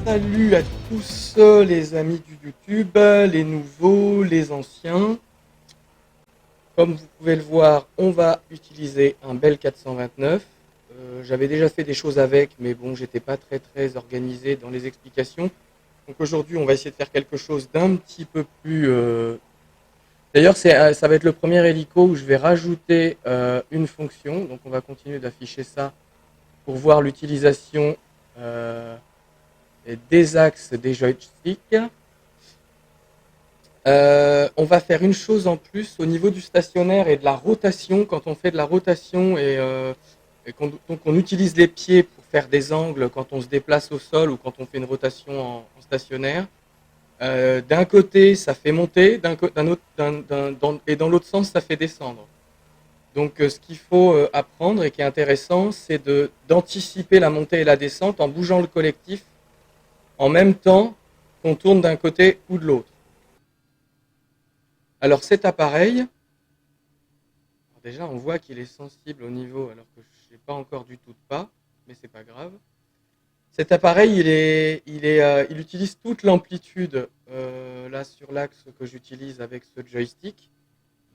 Salut à tous les amis du YouTube, les nouveaux, les anciens. Comme vous pouvez le voir, on va utiliser un Bell 429. J'avais déjà fait des choses avec, mais bon, j'étais pas très organisé dans les explications. Donc aujourd'hui, on va essayer de faire quelque chose d'un petit peu plus. D'ailleurs, ça va être le premier hélico où je vais rajouter une fonction. Donc on va continuer d'afficher ça pour voir l'utilisation des axes des joysticks. On va faire une chose en plus au niveau du stationnaire et de la rotation. Quand on fait de la rotation donc on utilise les pieds pour faire des angles quand on se déplace au sol ou quand on fait une rotation en stationnaire. D'un côté, ça fait monter, et dans l'autre sens, ça fait descendre. Donc, ce qu'il faut apprendre et qui est intéressant, c'est d'anticiper la montée et la descente en bougeant le collectif en même temps qu'on tourne d'un côté ou de l'autre. Alors cet appareil, déjà on voit qu'il est sensible au niveau alors que je n'ai pas encore du tout de pas, mais c'est pas grave. Cet appareil il utilise toute l'amplitude là sur l'axe que j'utilise avec ce joystick,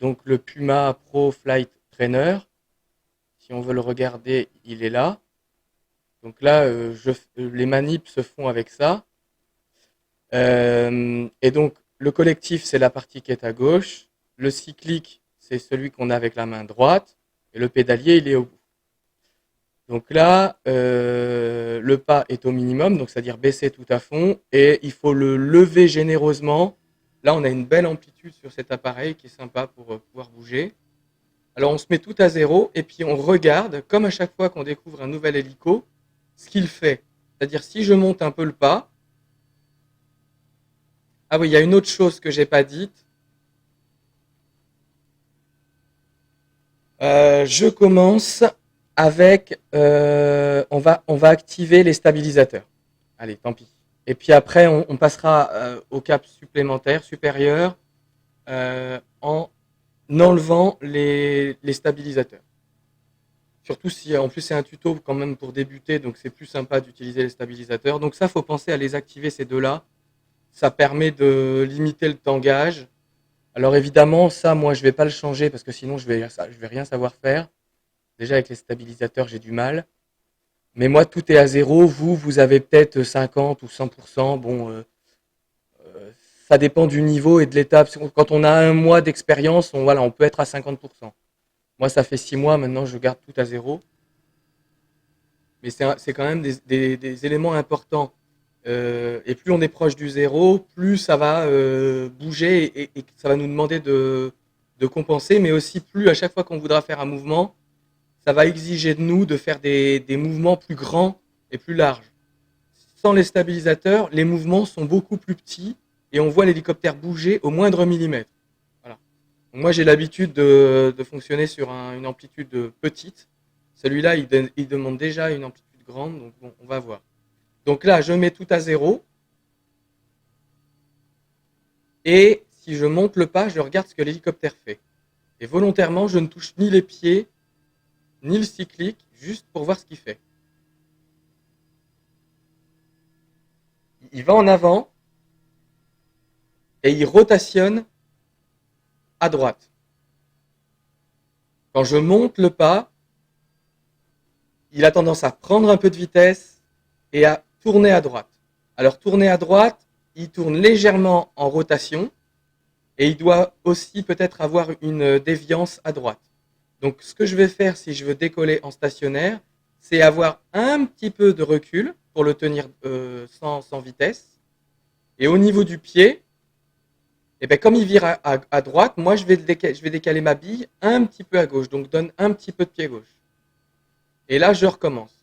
donc le Puma Pro Flight Trainer. Si on veut le regarder, il est là. Donc là, les manips se font avec ça. Et donc, le collectif, c'est la partie qui est à gauche. Le cyclique, c'est celui qu'on a avec la main droite. Et le pédalier, il est au bout. Donc là, le pas est au minimum, donc c'est-à-dire baisser tout à fond. Et il faut le lever généreusement. Là, on a une belle amplitude sur cet appareil qui est sympa pour pouvoir bouger. Alors, on se met tout à zéro et puis on regarde, comme à chaque fois qu'on découvre un nouvel hélico, ce qu'il fait. C'est-à-dire, si je monte un peu le pas, ah oui, il y a une autre chose que j'ai pas dite. Je commence avec, on va activer les stabilisateurs. Allez, tant pis. Et puis après, on passera au cap supplémentaire, supérieur, en enlevant les stabilisateurs. Surtout si, en plus, c'est un tuto quand même pour débuter, donc c'est plus sympa d'utiliser les stabilisateurs. Donc ça, faut penser à les activer ces deux-là. Ça permet de limiter le tangage. Alors évidemment, ça, moi, je vais pas le changer parce que sinon, je vais rien savoir faire. Déjà, avec les stabilisateurs, j'ai du mal. Mais moi, tout est à zéro. Vous avez peut-être 50 ou 100%. Bon, euh, ça dépend du niveau et de l'étape. Quand on a un mois d'expérience, voilà, on peut être à 50%. Moi, ça fait 6 mois. Maintenant, je garde tout à zéro. Mais c'est quand même des éléments importants. Et plus on est proche du zéro, plus ça va bouger et ça va nous demander de compenser, mais aussi plus à chaque fois qu'on voudra faire un mouvement, ça va exiger de nous de faire des mouvements plus grands et plus larges. Sans les stabilisateurs, les mouvements sont beaucoup plus petits et on voit l'hélicoptère bouger au moindre millimètre. Voilà. Donc moi, j'ai l'habitude de fonctionner sur une amplitude petite. Celui-là, il demande déjà une amplitude grande, donc bon, on va voir. Donc là, je mets tout à zéro. Et si je monte le pas, je regarde ce que l'hélicoptère fait. Et volontairement, je ne touche ni les pieds, ni le cyclique, juste pour voir ce qu'il fait. Il va en avant et il rotationne à droite. Quand je monte le pas, il a tendance à prendre un peu de vitesse et à tourner à droite. Alors tourner à droite, il tourne légèrement en rotation et il doit aussi peut-être avoir une déviance à droite. Donc ce que je vais faire si je veux décoller en stationnaire, c'est avoir un petit peu de recul pour le tenir sans vitesse. Et au niveau du pied, et bien comme il vire à droite, moi je vais décaler ma bille un petit peu à gauche, donc donne un petit peu de pied gauche. Et là je recommence.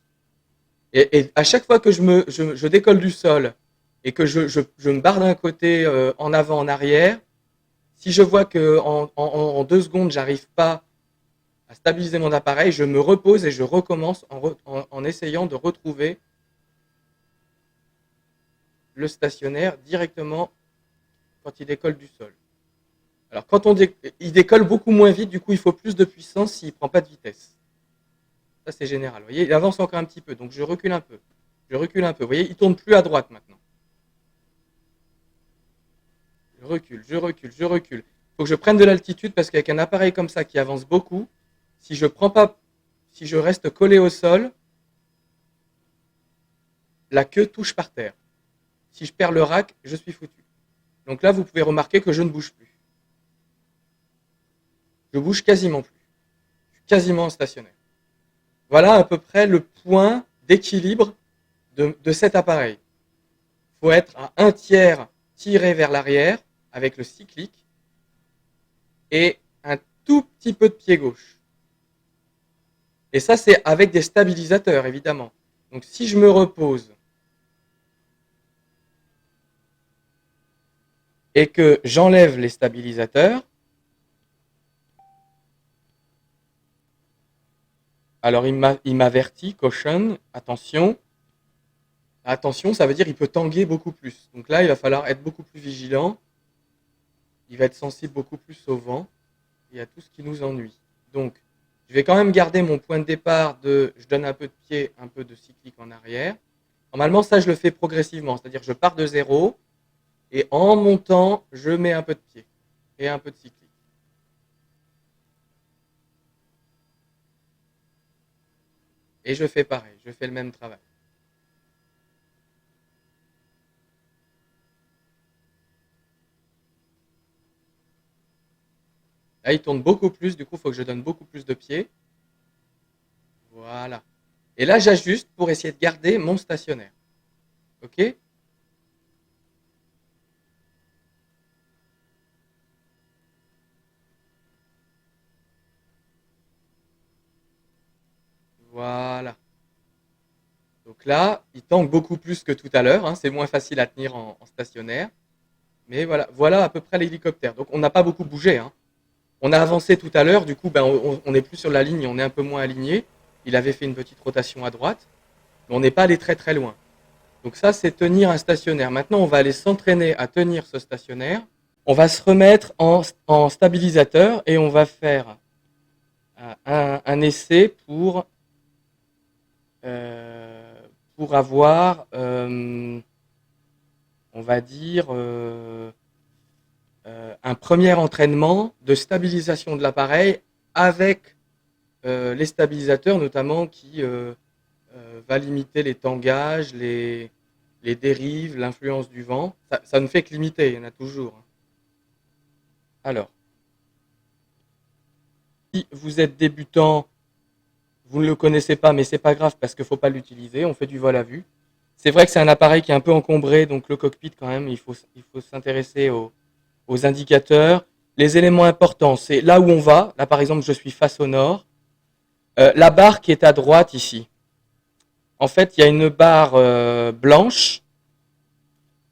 Et à chaque fois que je décolle du sol et que je me barre d'un côté en avant, en arrière, si je vois que en 2 secondes j'arrive pas à stabiliser mon appareil, je me repose et je recommence en essayant de retrouver le stationnaire directement quand il décolle du sol. Alors quand il décolle beaucoup moins vite, du coup il faut plus de puissance s'il ne prend pas de vitesse. Ça c'est général. Vous voyez, il avance encore un petit peu, donc je recule un peu. Je recule un peu. Vous voyez, il tourne plus à droite maintenant. Je recule, je recule, je recule. Il faut que je prenne de l'altitude parce qu'avec un appareil comme ça qui avance beaucoup, si je prends pas, si je reste collé au sol, la queue touche par terre. Si je perds le rack, je suis foutu. Donc là, vous pouvez remarquer que je ne bouge plus. Je bouge quasiment plus. Je suis quasiment stationnaire. Voilà à peu près le point d'équilibre de cet appareil. Il faut être à un tiers tiré vers l'arrière avec le cyclique et un tout petit peu de pied gauche. Et ça, c'est avec des stabilisateurs, évidemment. Donc si je me repose et que j'enlève les stabilisateurs, alors il m'avertit, caution, attention. Attention, ça veut dire qu'il peut tanguer beaucoup plus. Donc là, il va falloir être beaucoup plus vigilant. Il va être sensible beaucoup plus au vent et à tout ce qui nous ennuie. Donc, je vais quand même garder mon point de départ de je donne un peu de pied, un peu de cyclique en arrière. Normalement, ça, je le fais progressivement. C'est-à-dire que je pars de zéro et en montant, je mets un peu de pied et un peu de cyclique. Et je fais pareil, je fais le même travail. Là, il tourne beaucoup plus, du coup, il faut que je donne beaucoup plus de pied. Voilà. Et là, j'ajuste pour essayer de garder mon stationnaire. OK? Voilà. Donc là, il tangue beaucoup plus que tout à l'heure. Hein. C'est moins facile à tenir en stationnaire. Mais voilà, voilà à peu près l'hélicoptère. Donc on n'a pas beaucoup bougé. Hein. On a avancé tout à l'heure. Du coup, ben, on n'est plus sur la ligne. On est un peu moins aligné. Il avait fait une petite rotation à droite. Mais on n'est pas allé très très loin. Donc ça, c'est tenir un stationnaire. Maintenant, on va aller s'entraîner à tenir ce stationnaire. On va se remettre en stabilisateur et on va faire un essai pour avoir, on va dire, un premier entraînement de stabilisation de l'appareil avec les stabilisateurs notamment qui va limiter les tangages, les dérives, l'influence du vent. Ça ne fait que limiter, il y en a toujours. Alors, si vous êtes débutant, vous ne le connaissez pas, mais c'est pas grave parce qu'il ne faut pas l'utiliser. On fait du vol à vue. C'est vrai que c'est un appareil qui est un peu encombré, donc le cockpit quand même, il faut s'intéresser aux indicateurs. Les éléments importants, c'est là où on va. Là, par exemple, je suis face au nord. La barre qui est à droite ici. En fait, il y a une barre blanche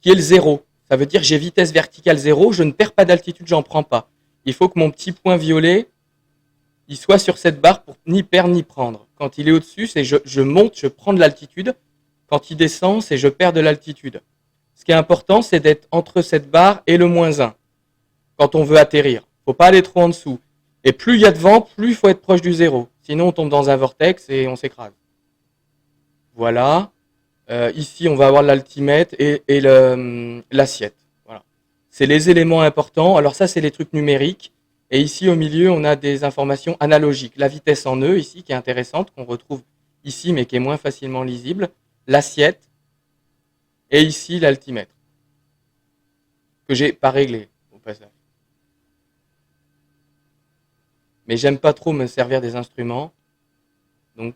qui est le zéro. Ça veut dire que j'ai vitesse verticale zéro, je ne perds pas d'altitude, j'en prends pas. Il faut que mon petit point violet il soit sur cette barre pour ni perdre ni prendre. Quand il est au-dessus, c'est je monte, je prends de l'altitude. Quand il descend, c'est je perds de l'altitude. Ce qui est important, c'est d'être entre cette barre et le -1 quand on veut atterrir. Il ne faut pas aller trop en dessous. Et plus il y a de vent, plus il faut être proche du zéro. Sinon, on tombe dans un vortex et on s'écrase. Voilà. Ici, on va avoir l'altimètre et l'assiette. Voilà. C'est les éléments importants. Alors ça, c'est les trucs numériques. Et ici, au milieu, on a des informations analogiques. La vitesse en nœud, ici, qui est intéressante, qu'on retrouve ici, mais qui est moins facilement lisible. L'assiette. Et ici, l'altimètre. Que j'ai pas réglé, au passage. Mais j'aime pas trop me servir des instruments. Donc,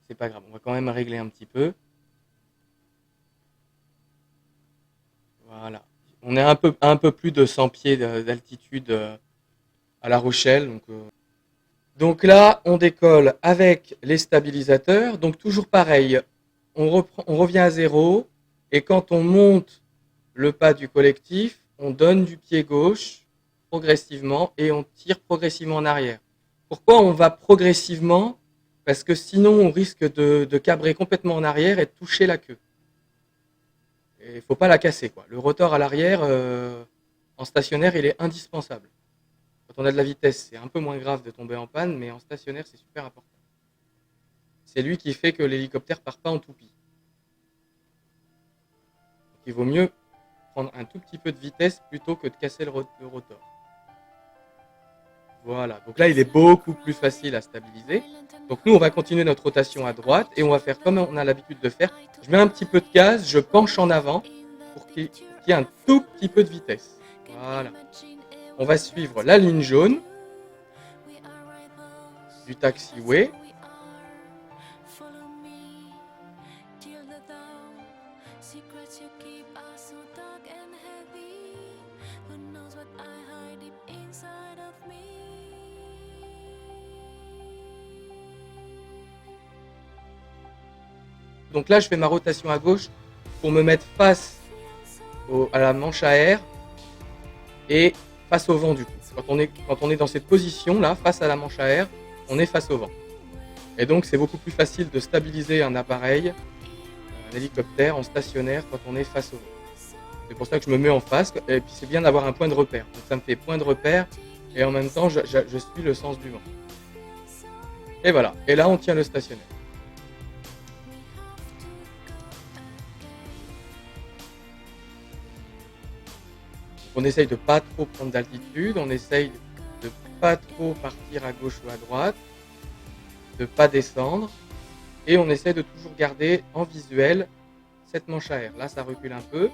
c'est pas grave. On va quand même régler un petit peu. Voilà. On est un peu plus de 100 pieds d'altitude à La Rochelle. Donc là, on décolle avec les stabilisateurs. Donc toujours pareil, on revient à zéro. Et quand on monte le pas du collectif, on donne du pied gauche progressivement et on tire progressivement en arrière. Pourquoi on va progressivement? Parce que sinon, on risque de cabrer complètement en arrière et de toucher la queue. Il ne faut pas la casser, quoi. Le rotor à l'arrière, en stationnaire, il est indispensable. Quand on a de la vitesse, c'est un peu moins grave de tomber en panne, mais en stationnaire, c'est super important. C'est lui qui fait que l'hélicoptère part pas en toupie. il vaut mieux prendre un tout petit peu de vitesse plutôt que de casser le rotor. Voilà, donc là il est beaucoup plus facile à stabiliser. Donc nous on va continuer notre rotation à droite et on va faire comme on a l'habitude de faire. Je mets un petit peu de gaz, je penche en avant pour qu'il y ait un tout petit peu de vitesse. Voilà. On va suivre la ligne jaune du taxiway. Donc là, je fais ma rotation à gauche pour me mettre face à la manche à air et face au vent du coup. Quand on est dans cette position là, face à la manche à air, on est face au vent. Et donc c'est beaucoup plus facile de stabiliser un appareil, un hélicoptère en stationnaire quand on est face au vent. C'est pour ça que je me mets en face et puis c'est bien d'avoir un point de repère. Donc ça me fait point de repère et en même temps je suis le sens du vent. Et voilà, et là on tient le stationnaire. On essaye de ne pas trop prendre d'altitude, on essaye de ne pas trop partir à gauche ou à droite, de ne pas descendre, et on essaie de toujours garder en visuel cette manche à air. Là, ça recule un peu,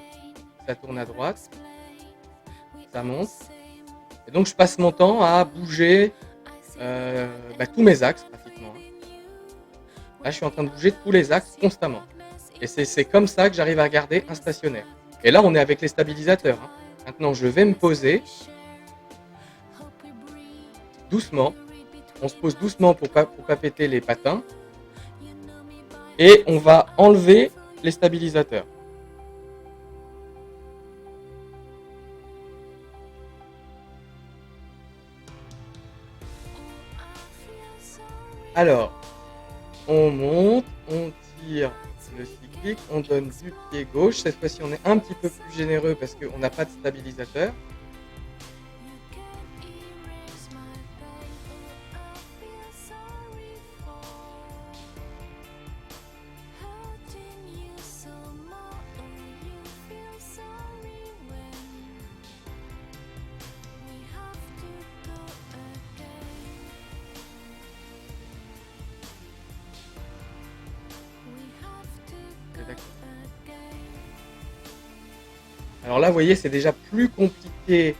ça tourne à droite, ça monte, et donc je passe mon temps à bouger tous mes axes pratiquement. Là, je suis en train de bouger tous les axes constamment, et c'est comme ça que j'arrive à garder un stationnaire. Et là, on est avec les stabilisateurs. Maintenant, je vais me poser doucement. On se pose doucement pour pas péter les patins. Et on va enlever les stabilisateurs. Alors, on monte, on tire le cyclique, on donne du pied gauche. Cette fois-ci, on est un petit peu plus généreux parce qu'on n'a pas de stabilisateur. Alors là, vous voyez, c'est déjà plus compliqué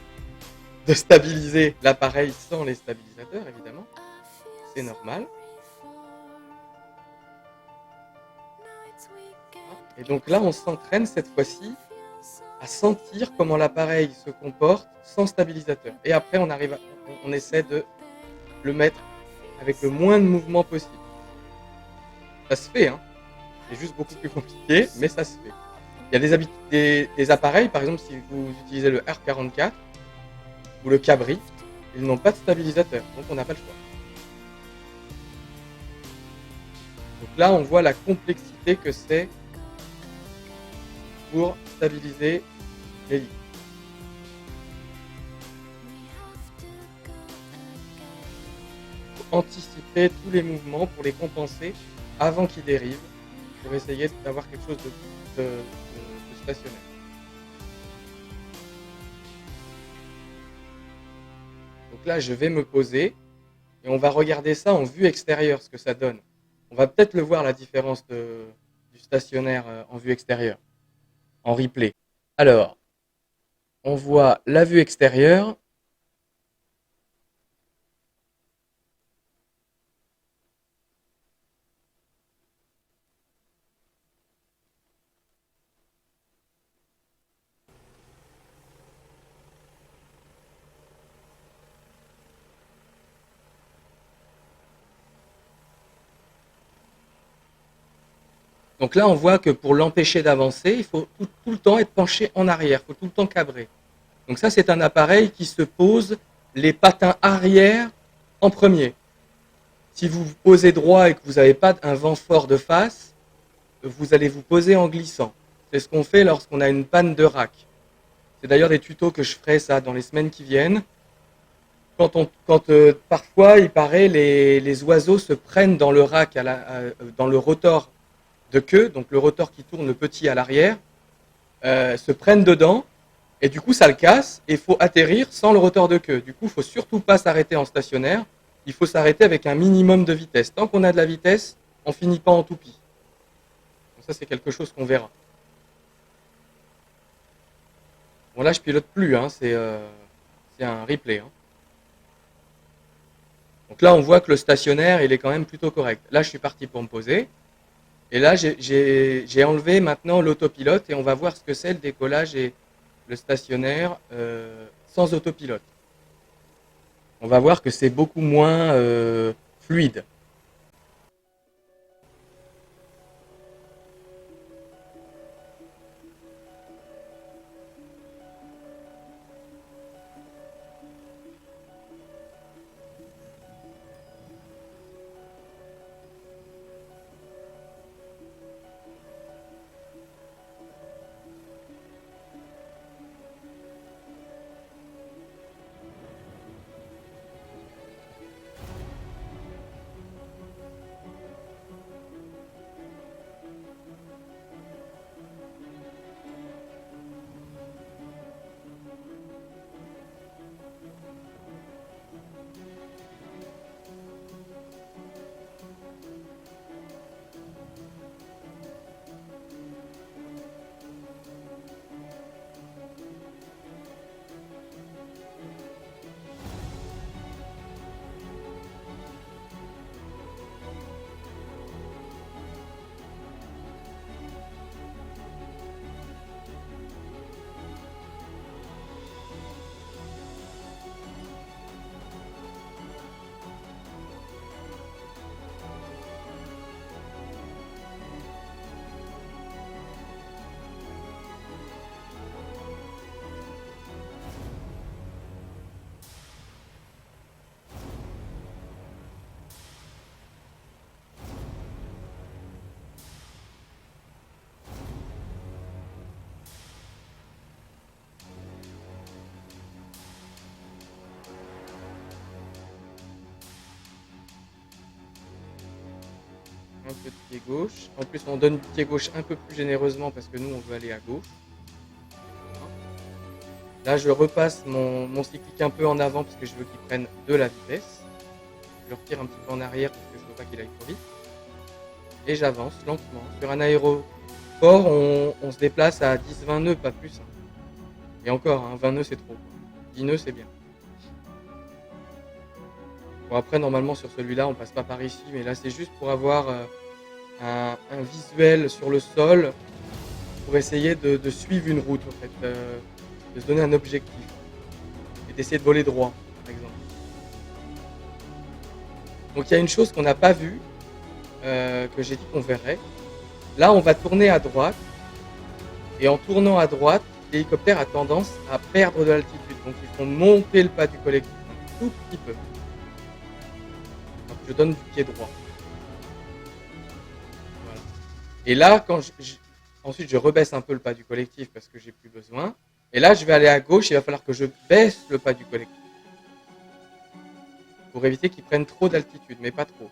de stabiliser l'appareil sans les stabilisateurs, évidemment. C'est normal. Et donc là, on s'entraîne cette fois-ci à sentir comment l'appareil se comporte sans stabilisateur. Et après, on essaie de le mettre avec le moins de mouvement possible. Ça se fait, hein. C'est juste beaucoup plus compliqué, mais ça se fait. Il y a des appareils, par exemple, si vous utilisez le R44 ou le Cabri, ils n'ont pas de stabilisateur, donc on n'a pas le choix. Donc là, on voit la complexité que c'est pour stabiliser l'hélice. Il faut anticiper tous les mouvements pour les compenser avant qu'ils dérivent, pour essayer d'avoir quelque chose de stationnaire. Donc là, je vais me poser et on va regarder ça en vue extérieure, ce que ça donne. On va peut-être le voir, la différence du stationnaire en vue extérieure, en replay. Alors, on voit la vue extérieure. Donc là, on voit que pour l'empêcher d'avancer, il faut tout le temps être penché en arrière, il faut tout le temps cabrer. Donc ça, c'est un appareil qui se pose les patins arrière en premier. Si vous vous posez droit et que vous n'avez pas un vent fort de face, vous allez vous poser en glissant. C'est ce qu'on fait lorsqu'on a une panne de rack. C'est d'ailleurs des tutos que je ferai ça dans les semaines qui viennent. Quand parfois, il paraît, les oiseaux se prennent dans le rack, dans le rotor de queue, donc le rotor qui tourne petit à l'arrière, se prennent dedans, et du coup ça le casse, et il faut atterrir sans le rotor de queue. Du coup, il ne faut surtout pas s'arrêter en stationnaire, il faut s'arrêter avec un minimum de vitesse. Tant qu'on a de la vitesse, on finit pas en toupie. Donc ça, c'est quelque chose qu'on verra. Bon, là, je pilote plus, hein, c'est un replay. Hein. Donc là, on voit que le stationnaire, il est quand même plutôt correct. Là, je suis parti pour me poser. Et là, j'ai enlevé maintenant l'autopilote et on va voir ce que c'est le décollage et le stationnaire sans autopilote. On va voir que c'est beaucoup moins fluide. Un peu de pied gauche. En plus, on donne du pied gauche un peu plus généreusement parce que nous, on veut aller à gauche. Là, je repasse mon cyclique un peu en avant parce que je veux qu'il prenne de la vitesse. Je le retire un petit peu en arrière parce que je veux pas qu'il aille trop vite. Et j'avance lentement. Sur un aéroport, on se déplace à 10-20 nœuds, pas plus. Hein. Et encore, hein, 20 nœuds, c'est trop. 10 nœuds, c'est bien. Bon, après, normalement, sur celui-là, on passe pas par ici. Mais là, c'est juste pour avoir un visuel sur le sol pour essayer de suivre une route, en fait. De se donner un objectif. Et d'essayer de voler droit, par exemple. Donc, il y a une chose qu'on n'a pas vue, que j'ai dit qu'on verrait. Là, on va tourner à droite. Et en tournant à droite, l'hélicoptère a tendance à perdre de l'altitude. Donc, il faut monter le pas du collectif un tout petit peu. Donc, je donne du pied droit. Voilà. Et là, ensuite, je rebaisse un peu le pas du collectif parce que j'ai plus besoin. Et là, je vais aller à gauche. Il va falloir que je baisse le pas du collectif pour éviter qu'il prenne trop d'altitude, mais pas trop.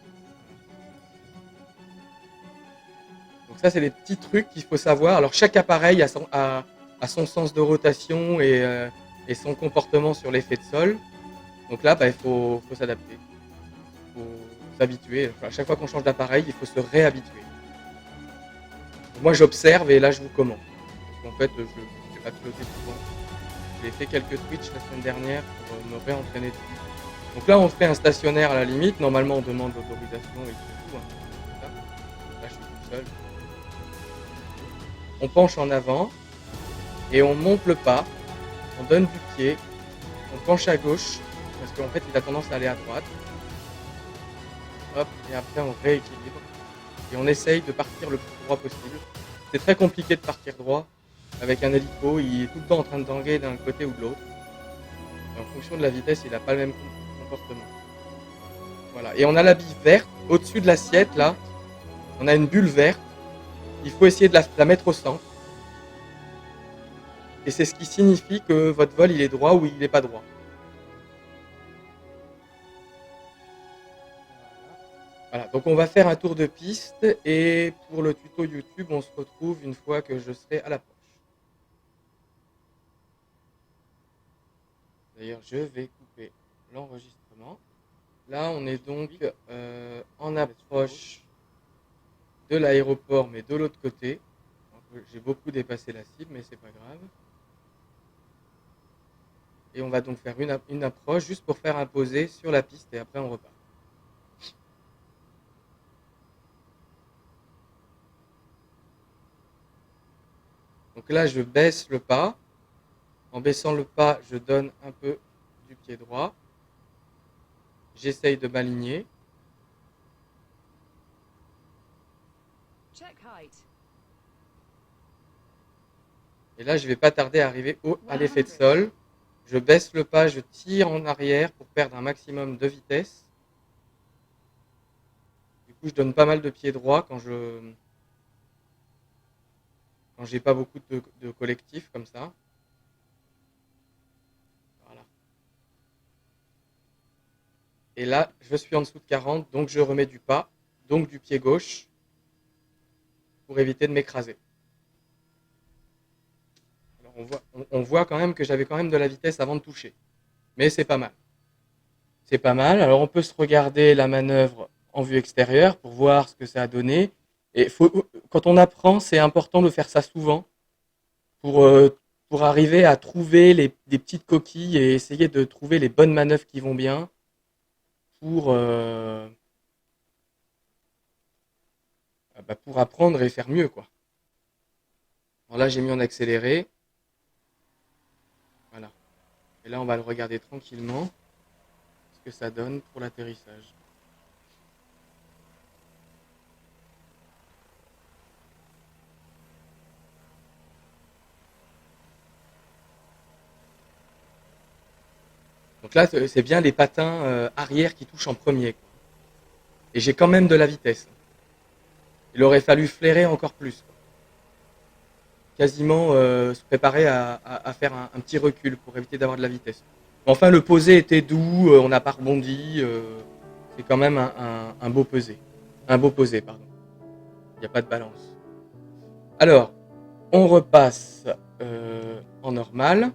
Donc ça, c'est des petits trucs qu'il faut savoir. Alors, chaque appareil a son sens de rotation et son comportement sur l'effet de sol. Donc là, il faut s'adapter. Il faut s'habituer. Enfin, à chaque fois qu'on change d'appareil, il faut se réhabituer. Donc moi, j'observe et là, je vous commande. Parce qu'en fait, je n'ai pas piloté souvent. J'ai fait quelques switches la semaine dernière pour me réentraîner dessus. Donc là, on fait un stationnaire à la limite. Normalement, on demande l'autorisation et tout. Hein. Là, je suis tout seul. On penche en avant et on monte le pas. On donne du pied. On penche à gauche parce qu'en fait, il a tendance à aller à droite. Hop, et après, on rééquilibre. Et on essaye de partir le plus droit possible. C'est très compliqué de partir droit avec un hélico. Il est tout le temps en train de tanguer d'un côté ou de l'autre. En fonction de la vitesse, il n'a pas le même comportement. Voilà. Et on a la bille verte au-dessus de l'assiette là. On a une bulle verte. Il faut essayer de la mettre au centre. Et c'est ce qui signifie que votre vol il est droit ou il n'est pas droit. Voilà, donc on va faire un tour de piste et pour le tuto YouTube, on se retrouve une fois que je serai à l'approche. D'ailleurs, je vais couper l'enregistrement. Là, on est donc en approche de l'aéroport, mais de l'autre côté. J'ai beaucoup dépassé la cible, mais c'est pas grave. Et on va donc faire une approche juste pour faire un posé sur la piste et après on repart. Donc là, je baisse le pas. En baissant le pas, je donne un peu du pied droit. J'essaye de m'aligner. Et là, je ne vais pas tarder à arriver à l'effet de sol. Je baisse le pas, je tire en arrière pour perdre un maximum de vitesse. Du coup, je donne pas mal de pied droit quand j'ai pas beaucoup de collectif comme ça. Voilà. Et là, je suis en dessous de 40, donc je remets du pas, donc du pied gauche, pour éviter de m'écraser. Alors on voit quand même que j'avais quand même de la vitesse avant de toucher. Mais c'est pas mal. C'est pas mal. Alors on peut se regarder la manœuvre en vue extérieure pour voir ce que ça a donné. Et quand on apprend, c'est important de faire ça souvent pour arriver à trouver des petites coquilles et essayer de trouver les bonnes manœuvres qui vont bien pour apprendre et faire mieux, quoi. Alors là, j'ai mis en accéléré. Voilà. Et là, on va le regarder tranquillement, ce que ça donne pour l'atterrissage. Donc là, c'est bien les patins arrière qui touchent en premier, quoi. Et j'ai quand même de la vitesse. Il aurait fallu flairer encore plus, quoi. Quasiment se préparer à faire un petit recul pour éviter d'avoir de la vitesse. Enfin, le posé était doux, on n'a pas rebondi. C'est quand même un beau posé. Un beau posé, pardon. Il n'y a pas de balance. Alors, on repasse en normal.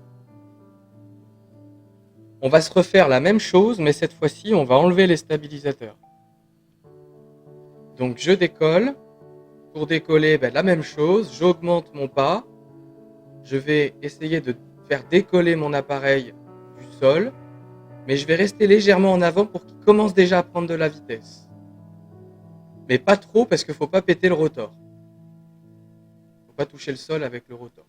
On va se refaire la même chose, mais cette fois-ci, on va enlever les stabilisateurs. Donc, je décolle. Pour décoller, la même chose. J'augmente mon pas. Je vais essayer de faire décoller mon appareil du sol, mais je vais rester légèrement en avant pour qu'il commence déjà à prendre de la vitesse. Mais pas trop parce qu'il ne faut pas péter le rotor. Il ne faut pas toucher le sol avec le rotor.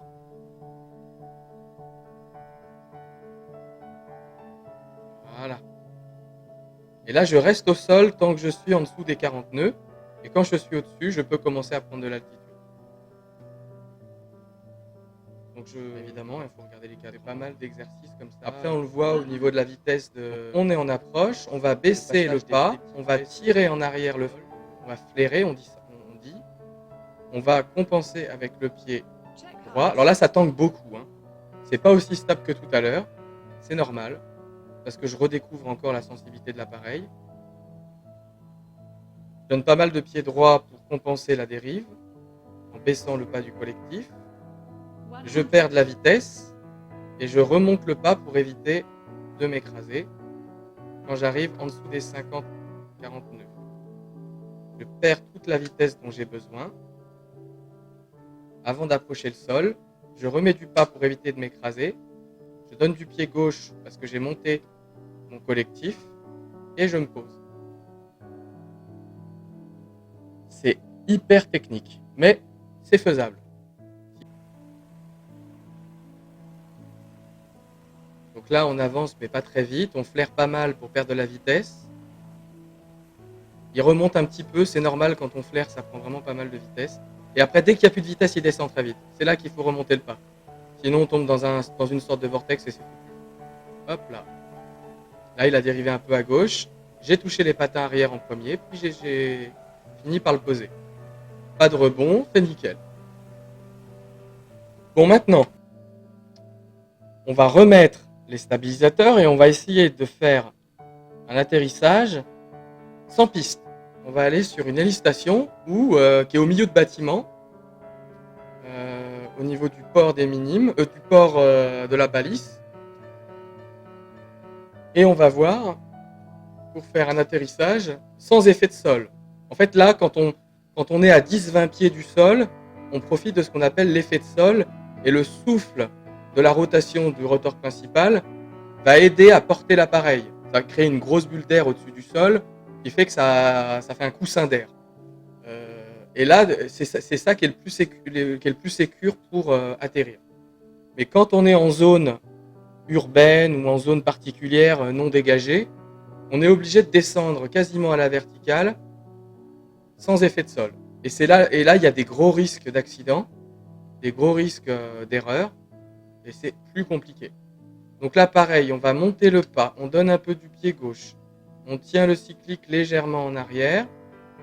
Voilà. Et là, je reste au sol tant que je suis en dessous des 40 nœuds. Et quand je suis au-dessus, je peux commencer à prendre de l'altitude. Donc évidemment, il faut regarder les cas. Pas mal d'exercices comme ça. Après, on le voit au niveau de la vitesse. On est en approche, on va baisser le pas, on va tirer en arrière on va flairer, on dit. On va compenser avec le pied droit. Alors là, ça tangue beaucoup, hein. C'est pas aussi stable que tout à l'heure. C'est normal, parce que je redécouvre encore la sensibilité de l'appareil. Je donne pas mal de pied droit pour compenser la dérive, en baissant le pas du collectif. Je perds de la vitesse et je remonte le pas pour éviter de m'écraser quand j'arrive en dessous des 50-49. Je perds toute la vitesse dont j'ai besoin. Avant d'approcher le sol, je remets du pas pour éviter de m'écraser. Je donne du pied gauche parce que j'ai monté mon collectif et je me pose. C'est hyper technique, mais c'est faisable. Donc là, on avance, mais pas très vite. On flaire pas mal pour perdre de la vitesse. Il remonte un petit peu, c'est normal quand on flaire, ça prend vraiment pas mal de vitesse. Et après, dès qu'il n'y a plus de vitesse, il descend très vite. C'est là qu'il faut remonter le pas. Sinon, on tombe dans une sorte de vortex et c'est foutu. Hop là. Là, il a dérivé un peu à gauche. J'ai touché les patins arrière en premier, puis j'ai fini par le poser. Pas de rebond, c'est nickel. Bon, maintenant, on va remettre les stabilisateurs et on va essayer de faire un atterrissage sans piste. On va aller sur une hélistation qui est au milieu de bâtiment, au niveau du port des minimes, du port de la balise. et on va voir, pour faire un atterrissage, sans effet de sol. En fait, là, quand on est à 10-20 pieds du sol, on profite de ce qu'on appelle l'effet de sol, et le souffle de la rotation du rotor principal va aider à porter l'appareil. Ça crée une grosse bulle d'air au-dessus du sol, qui fait que ça fait un coussin d'air. Et là, c'est ça qui est le plus sécure pour atterrir. Mais quand on est en zone urbaine ou en zone particulière non dégagée, on est obligé de descendre quasiment à la verticale sans effet de sol. Et là, il y a des gros risques d'accident, des gros risques d'erreur, et c'est plus compliqué. Donc là, pareil, on va monter le pas, on donne un peu du pied gauche, on tient le cyclique légèrement en arrière,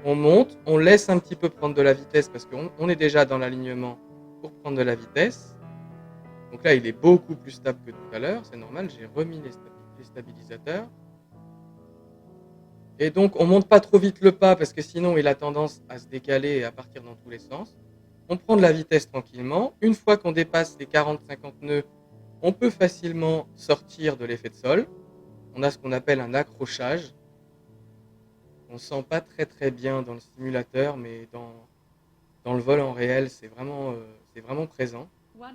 on monte, on laisse un petit peu prendre de la vitesse parce qu'on est déjà dans l'alignement pour prendre de la vitesse. Donc là, il est beaucoup plus stable que tout à l'heure, c'est normal, j'ai remis les stabilisateurs. Et donc, on monte pas trop vite le pas parce que sinon, il a tendance à se décaler et à partir dans tous les sens. On prend de la vitesse tranquillement. Une fois qu'on dépasse les 40-50 nœuds, on peut facilement sortir de l'effet de sol. On a ce qu'on appelle un accrochage. On sent pas très très bien dans le simulateur, mais dans le vol en réel, c'est vraiment présent. 100.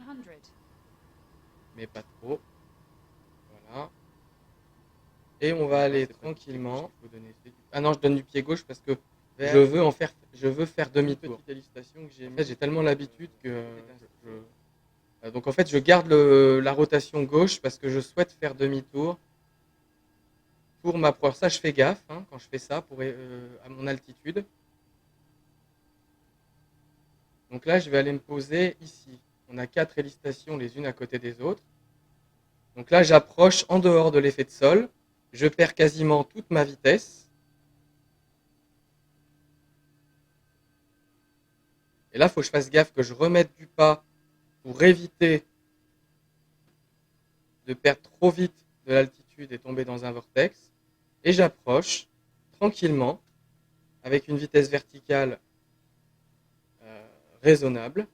Mais pas trop. Voilà. Et on va aller tranquillement. Ah non, je donne du pied gauche parce que je veux faire demi-tour. En fait, j'ai tellement l'habitude que donc en fait, je garde la rotation gauche parce que je souhaite faire demi-tour pour m'approcher. Ça, je fais gaffe quand je fais ça à mon altitude. Donc là, je vais aller me poser ici. On a 4 hélistations les unes à côté des autres. Donc là, j'approche en dehors de l'effet de sol. Je perds quasiment toute ma vitesse. Et là, il faut que je fasse gaffe que je remette du pas pour éviter de perdre trop vite de l'altitude et tomber dans un vortex. Et j'approche tranquillement avec une vitesse verticale raisonnable.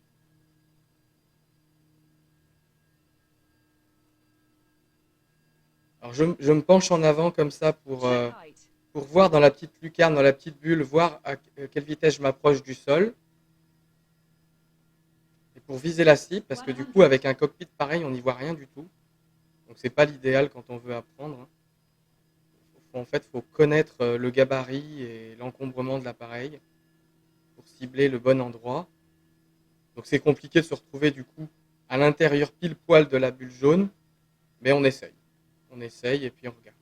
Alors je me penche en avant comme ça pour voir dans la petite lucarne, dans la petite bulle, voir à quelle vitesse je m'approche du sol. Et pour viser la cible, parce que du coup avec un cockpit pareil, on n'y voit rien du tout. Donc c'est pas l'idéal quand on veut apprendre. En fait, il faut connaître le gabarit et l'encombrement de l'appareil pour cibler le bon endroit. Donc c'est compliqué de se retrouver du coup à l'intérieur pile poil de la bulle jaune, mais on essaye. On essaye et puis on regarde.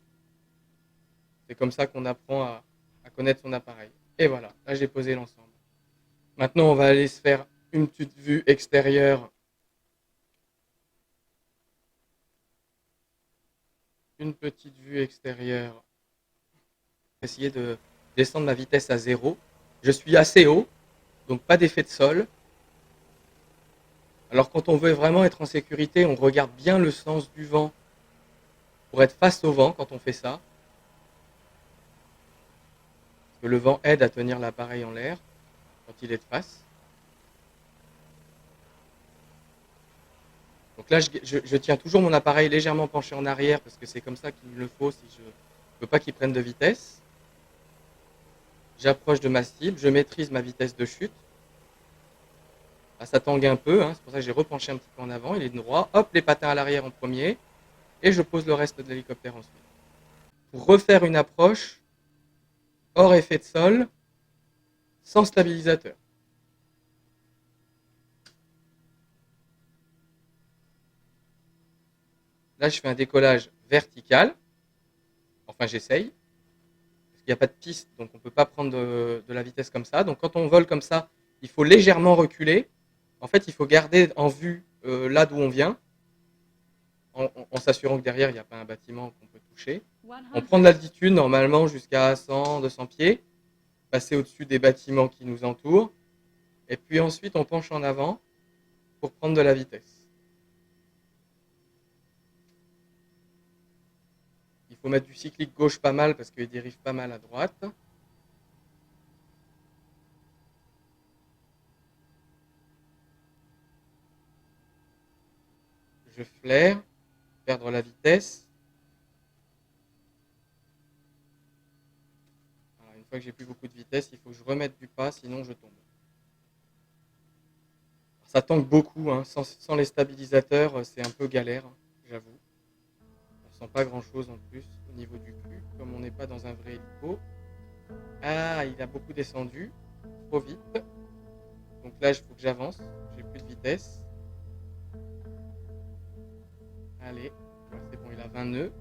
C'est comme ça qu'on apprend à connaître son appareil. Et voilà, là j'ai posé l'ensemble. Maintenant on va aller se faire une petite vue extérieure. Une petite vue extérieure. Essayer de descendre ma vitesse à 0. Je suis assez haut, donc pas d'effet de sol. Alors quand on veut vraiment être en sécurité, on regarde bien le sens du vent pour être face au vent quand on fait ça. Parce que le vent aide à tenir l'appareil en l'air quand il est de face. Donc là, je tiens toujours mon appareil légèrement penché en arrière parce que c'est comme ça qu'il me le faut si je ne veux pas qu'il prenne de vitesse. J'approche de ma cible, je maîtrise ma vitesse de chute. Là, ça tangue un peu, c'est pour ça que j'ai repenché un petit peu en avant, il est droit. Hop, les patins à l'arrière en premier, et je pose le reste de l'hélicoptère ensuite. Pour refaire une approche, hors effet de sol, sans stabilisateur. Là, je fais un décollage vertical. Enfin, j'essaye. Parce qu'il n'y a pas de piste, donc on ne peut pas prendre de la vitesse comme ça. Donc quand on vole comme ça, il faut légèrement reculer. En fait, il faut garder en vue là d'où on vient, en s'assurant que derrière, il n'y a pas un bâtiment qu'on peut toucher. On prend de l'altitude normalement jusqu'à 100, 200 pieds, passer au-dessus des bâtiments qui nous entourent. Et puis ensuite, on penche en avant pour prendre de la vitesse. Il faut mettre du cyclique gauche pas mal parce qu'il dérive pas mal à droite. Je flaire, perdre la vitesse. fois que j'ai plus beaucoup de vitesse, il faut que je remette du pas, sinon je tombe. Ça tangue beaucoup, hein. Sans les stabilisateurs, c'est un peu galère, hein, j'avoue. On sent pas grand chose en plus au niveau du cul, comme on n'est pas dans un vrai hélico. Ah, il a beaucoup descendu, trop vite. Donc là, il faut que j'avance, j'ai plus de vitesse. Allez, c'est bon, il a 20 nœuds.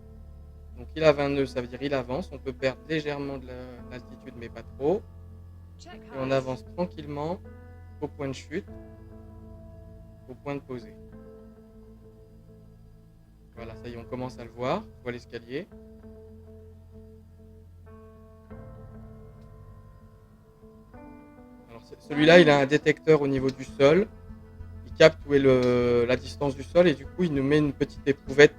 Donc il a 20 nœuds, ça veut dire il avance. On peut perdre légèrement de l'altitude, mais pas trop. Et on avance tranquillement au point de chute, au point de posée. Voilà, ça y est, on commence à le voir. On voit l'escalier. Alors celui-là, il a un détecteur au niveau du sol. Il capte où est la distance du sol et du coup, il nous met une petite éprouvette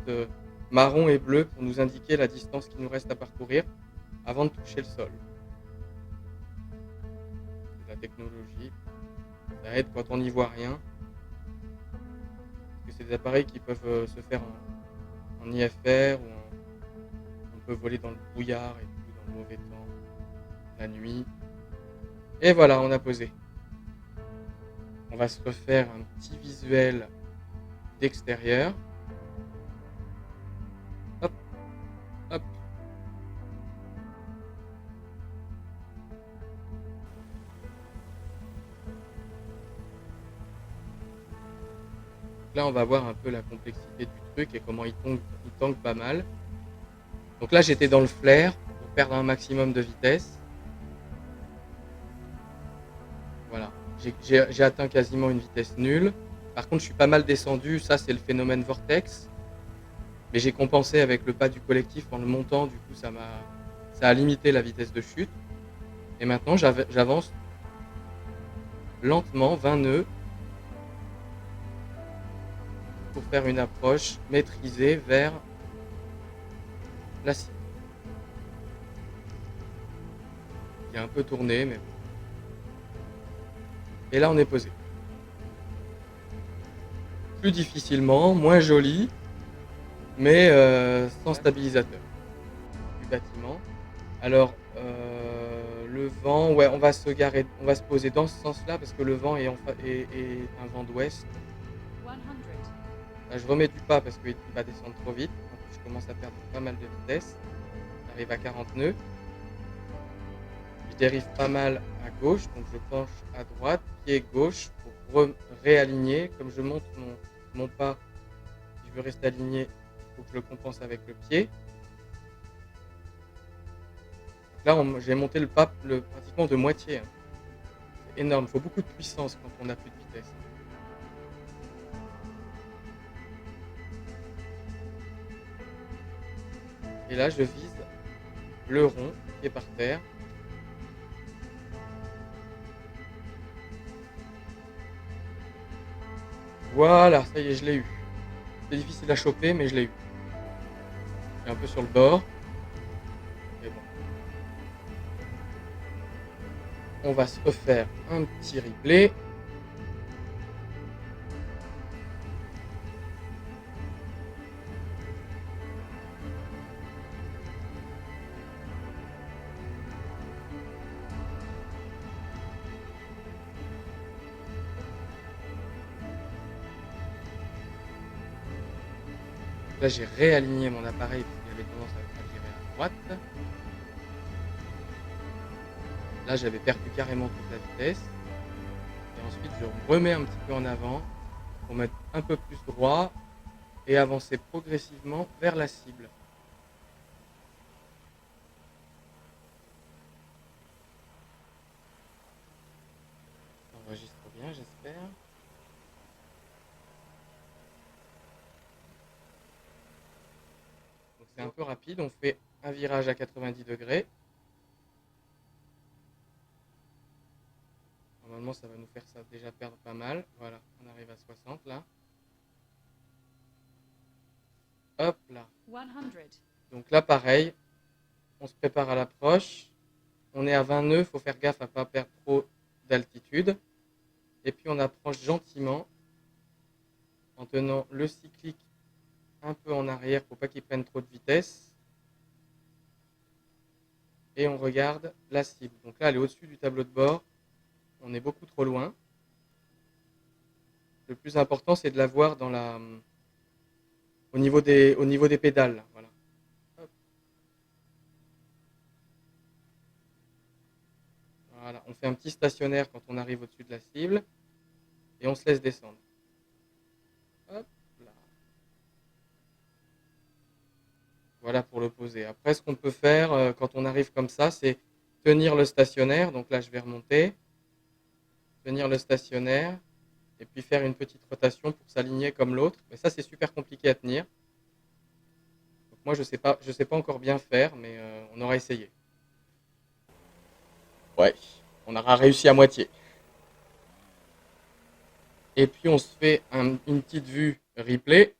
marron et bleue pour nous indiquer la distance qu'il nous reste à parcourir avant de toucher le sol. C'est la technologie. Ça aide quand on n'y voit rien. Parce que c'est des appareils qui peuvent se faire en IFR ou on peut voler dans le brouillard et tout, dans le mauvais temps, la nuit. Et voilà, on a posé. On va se refaire un petit visuel d'extérieur. Hop, hop. Là, on va voir un peu la complexité du truc et comment il tangue pas mal. Donc là, j'étais dans le flair pour perdre un maximum de vitesse. Voilà, j'ai atteint quasiment une vitesse nulle. Par contre, je suis pas mal descendu. Ça, c'est le phénomène vortex. Mais j'ai compensé avec le pas du collectif en le montant. Du coup, ça a limité la vitesse de chute. Et maintenant, j'avance lentement, 20 nœuds, pour faire une approche maîtrisée vers la cible. Il a un peu tourné, mais bon. Et là, on est posé. Plus difficilement, moins joli, mais sans stabilisateur du bâtiment. Alors, le vent, ouais, on va se poser dans ce sens-là parce que le vent est un vent d'ouest. Là, je remets du pas parce qu'il va descendre trop vite. En plus, je commence à perdre pas mal de vitesse. J'arrive à 40 nœuds. Je dérive pas mal à gauche, donc je penche à droite, pied gauche pour réaligner. Comme je monte mon pas, si je veux rester aligné, il faut que je le compense avec le pied. Là, j'ai monté le pas pratiquement de moitié. Hein. C'est énorme, il faut beaucoup de puissance quand on n'a plus de vitesse. Et là, je vise le rond qui est par terre. Voilà, ça y est, je l'ai eu. C'est difficile à choper, mais je l'ai eu. Je suis un peu sur le bord. Mais bon. On va se refaire un petit replay. Là, j'ai réaligné mon appareil parce qu'il avait tendance à virer à droite. Là, j'avais perdu carrément toute la vitesse. Et ensuite, je remets un petit peu en avant pour mettre un peu plus droit et avancer progressivement vers la cible. Ça enregistre bien, j'espère. Donc c'est un peu rapide, on fait un virage à 90 degrés. Normalement, ça va nous faire ça déjà perdre pas mal. Voilà, on arrive à 60 là. Hop là. 100. Donc là, pareil, on se prépare à l'approche. On est à 20 nœuds, il faut faire gaffe à ne pas perdre trop d'altitude. Et puis on approche gentiment en tenant le cyclique un peu en arrière pour pas qu'il prenne trop de vitesse. et on regarde la cible. Donc là, elle est au-dessus du tableau de bord. On est beaucoup trop loin. Le plus important, c'est de la voir au niveau des pédales. Là. Voilà. Hop. Voilà. On fait un petit stationnaire quand on arrive au-dessus de la cible et on se laisse descendre. Hop là. Voilà pour le poser. Après, ce qu'on peut faire quand on arrive comme ça, c'est tenir le stationnaire. Donc là, je vais remonter, tenir le stationnaire et puis faire une petite rotation pour s'aligner comme l'autre. Mais ça, c'est super compliqué à tenir. Donc moi, je sais pas encore bien faire, mais on aura essayé. Ouais, on aura réussi à moitié. Et puis, on se fait une petite vue replay.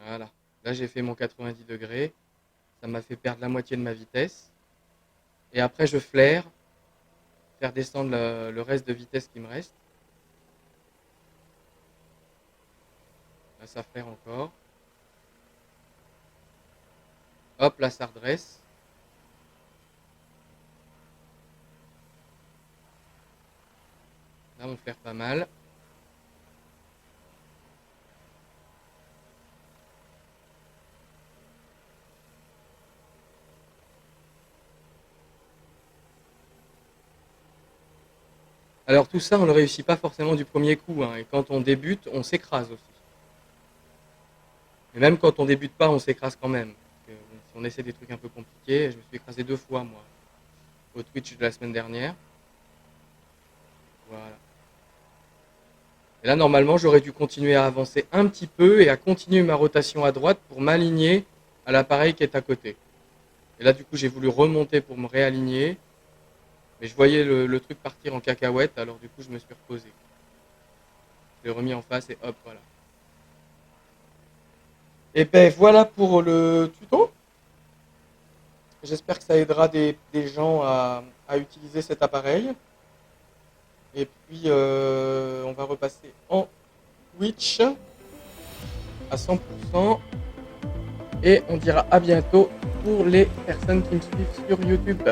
Voilà. Là, j'ai fait mon 90 degrés. Ça m'a fait perdre la moitié de ma vitesse. Et après, je flaire, faire descendre le reste de vitesse qui me reste. Là, ça flaire encore. Hop, là, ça redresse. Là, on flaire pas mal. Alors, tout ça, on ne le réussit pas forcément du premier coup. Hein. Et quand on débute, on s'écrase aussi. Et même quand on débute pas, on s'écrase quand même. Parce que, si on essaie des trucs un peu compliqués, je me suis écrasé 2 fois, moi, au Twitch de la semaine dernière. Voilà. Et là, normalement, j'aurais dû continuer à avancer un petit peu et à continuer ma rotation à droite pour m'aligner à l'appareil qui est à côté. Et là, du coup, j'ai voulu remonter pour me réaligner. Mais je voyais le truc partir en cacahuète, alors du coup, je me suis reposé. Je l'ai remis en face et hop, voilà. Et ben voilà pour le tuto. J'espère que ça aidera des gens à utiliser cet appareil. Et puis, on va repasser en Twitch à 100%. Et on dira à bientôt pour les personnes qui me suivent sur YouTube.